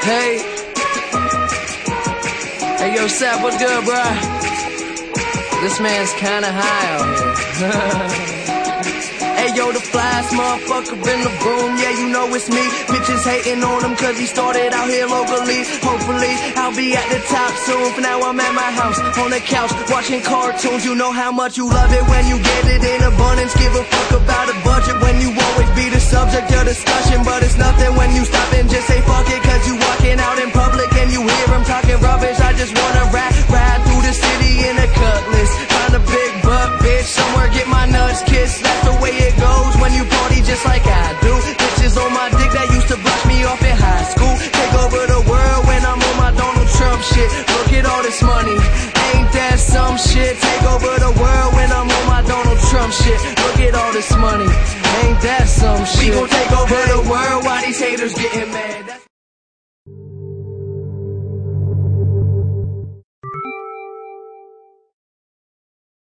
Hey. Hey, yo, Sap, what's good, bruh? This man's kinda high out here. Hey, yo, the flyest motherfucker in the room, yeah, you know it's me. Bitches hating on him cause he started out here locally. Hopefully, I'll be at the top soon. For now, I'm at my house, on the couch, watching cartoons. You know how much you love it when you get it in abundance. Give a fuck about a budget when you always be the subject of discussion. But it's nothing when you stop and just say fuck it, cause you walking out in public and you hear him talking rubbish. I just wanna ride through the city in a cutlass. Find a big buck, bitch, somewhere get my nuts kissed. That's the way it goes when you party just like I do. Bitches on my dick that used to brush me off in high school. Take over the world when I'm on my Donald Trump shit. Look at all this money, ain't that some shit? Take over the world when I'm on my Donald Trump shit. Look at all this money, ain't that some shit?